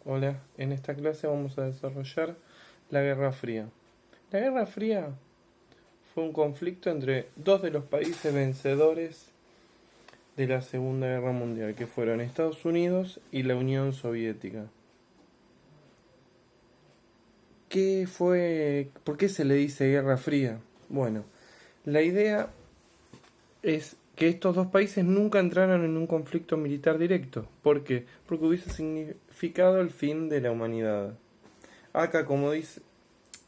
Hola, en esta clase vamos a desarrollar la Guerra Fría. La Guerra Fría fue un conflicto entre dos de los países vencedores de la Segunda Guerra Mundial, que fueron Estados Unidos y la Unión Soviética. ¿Qué fue? ¿Por qué se le dice Guerra Fría? Bueno, la idea es que estos dos países nunca entraron en un conflicto militar directo. ¿Por qué? Porque hubiese significado el fin de la humanidad. Acá, como dice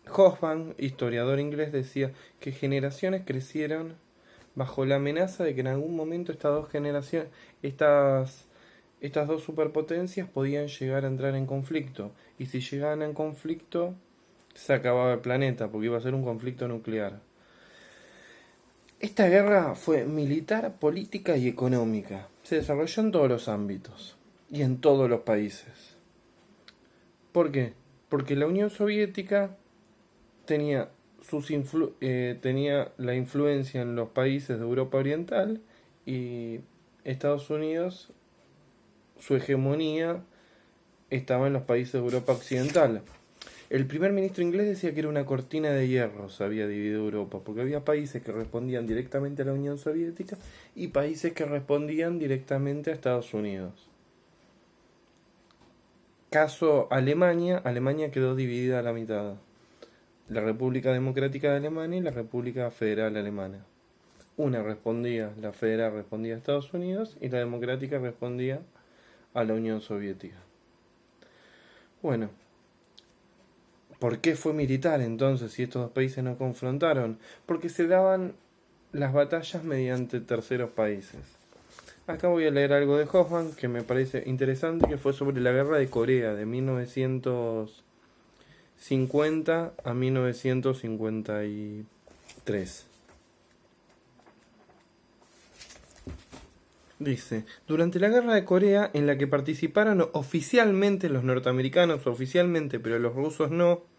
Hobsbawm, historiador inglés, decía que generaciones crecieron bajo la amenaza de que en algún momento estas dos superpotencias podían llegar a entrar en conflicto. Y si llegaban en conflicto, se acababa el planeta, porque iba a ser un conflicto nuclear. Esta guerra fue militar, política y económica. Se desarrolló en todos los ámbitos y en todos los países. ¿Por qué? Porque la Unión Soviética tenía, tenía la influencia en los países de Europa Oriental y Estados Unidos, su hegemonía estaba en los países de Europa Occidental. El primer ministro inglés decía que era una cortina de hierro, se había dividido Europa, porque había países que respondían directamente a la Unión Soviética y países que respondían directamente a Estados Unidos. Caso Alemania, Alemania quedó dividida a la mitad. La República Democrática de Alemania y la República Federal Alemana. Una respondía, la federal respondía a Estados Unidos y la democrática respondía a la Unión Soviética. Bueno, ¿por qué fue militar entonces si estos dos países no confrontaron? Porque se daban las batallas mediante terceros países. Acá voy a leer algo de Hobsbawm que me parece interesante, que fue sobre la guerra de Corea de 1950 a 1953. Dice, durante la guerra de Corea, en la que participaron oficialmente los norteamericanos, oficialmente, pero los rusos no,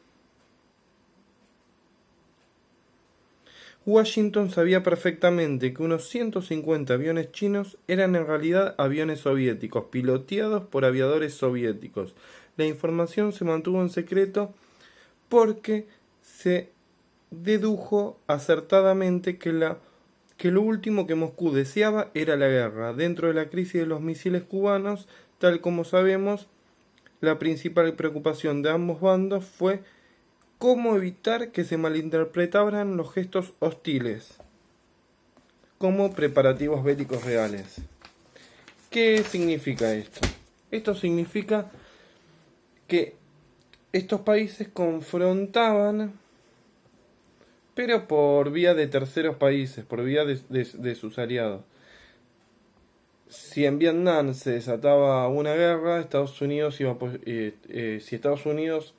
Washington sabía perfectamente que unos 150 aviones chinos eran en realidad aviones soviéticos, piloteados por aviadores soviéticos. La información se mantuvo en secreto porque se dedujo acertadamente que lo último que Moscú deseaba era la guerra. Dentro de la crisis de los misiles cubanos, tal como sabemos, la principal preocupación de ambos bandos fue cómo evitar que se malinterpretaran los gestos hostiles como preparativos bélicos reales. ¿Qué significa esto? Esto significa que estos países confrontaban, pero por vía de terceros países, por vía de sus aliados. Si en Vietnam se desataba una guerra, Estados Unidos iba si Estados Unidos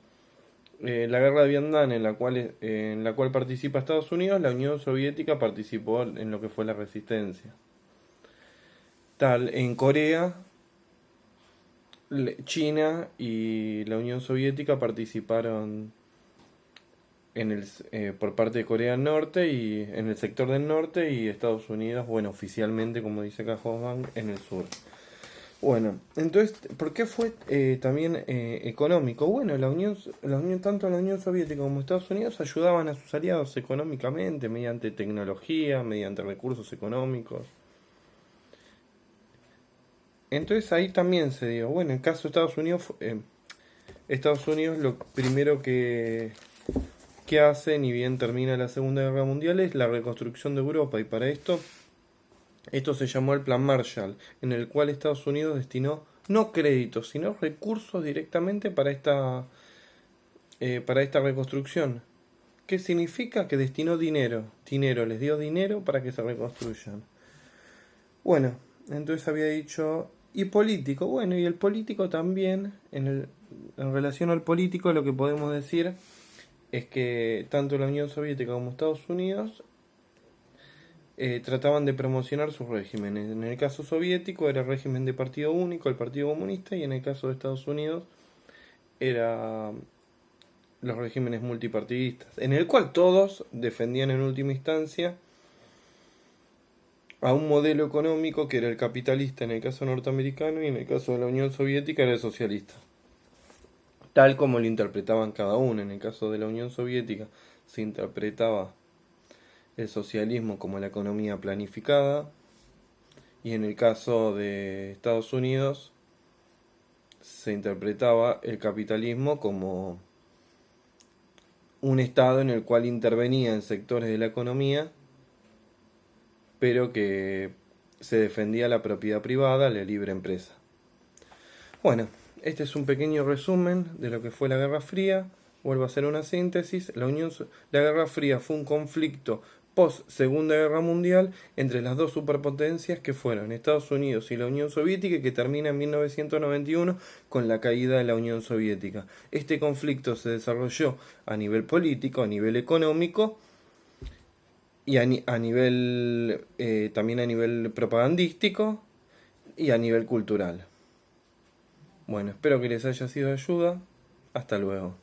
la guerra de Vietnam en la cual participa Estados Unidos, la Unión Soviética participó en lo que fue la resistencia. Tal en Corea, China y la Unión Soviética participaron por parte de Corea del Norte y en el sector del norte y Estados Unidos, bueno, oficialmente, como dice acá Hobsbawm, en el sur. Bueno, entonces, ¿por qué fue también económico? Bueno, tanto la Unión Soviética como Estados Unidos ayudaban a sus aliados económicamente, mediante tecnología, mediante recursos económicos. Entonces ahí también se dio. Bueno, en el caso de Estados Unidos lo primero que hace, ni bien termina la Segunda Guerra Mundial, es la reconstrucción de Europa. Y para esto se llamó el Plan Marshall, en el cual Estados Unidos destinó no créditos, sino recursos directamente para esta reconstrucción. ¿Qué significa? Que destinó dinero, les dio dinero para que se reconstruyan. Bueno, entonces había dicho, y político, bueno, y el político también, en relación al político lo que podemos decir es que tanto la Unión Soviética como Estados Unidos trataban de promocionar sus regímenes. En el caso soviético era el régimen de partido único, el Partido Comunista, y en el caso de Estados Unidos era los regímenes multipartidistas, en el cual todos defendían en última instancia a un modelo económico que era el capitalista en el caso norteamericano y en el caso de la Unión Soviética era el socialista. tal como lo interpretaban cada uno. En el caso de la Unión Soviética se interpretaba el socialismo como la economía planificada, y en el caso de Estados Unidos se interpretaba el capitalismo como un estado en el cual intervenía en sectores de la economía, pero que se defendía la propiedad privada, la libre empresa. Bueno, este es un pequeño resumen de lo que fue la Guerra Fría. Vuelvo a hacer una síntesis. La Guerra Fría fue un conflicto post Segunda Guerra Mundial entre las dos superpotencias que fueron Estados Unidos y la Unión Soviética, y que termina en 1991 con la caída de la Unión Soviética. Este conflicto se desarrolló a nivel político, a nivel económico y a nivel también a nivel propagandístico y a nivel cultural. Bueno, espero que les haya sido de ayuda. Hasta luego.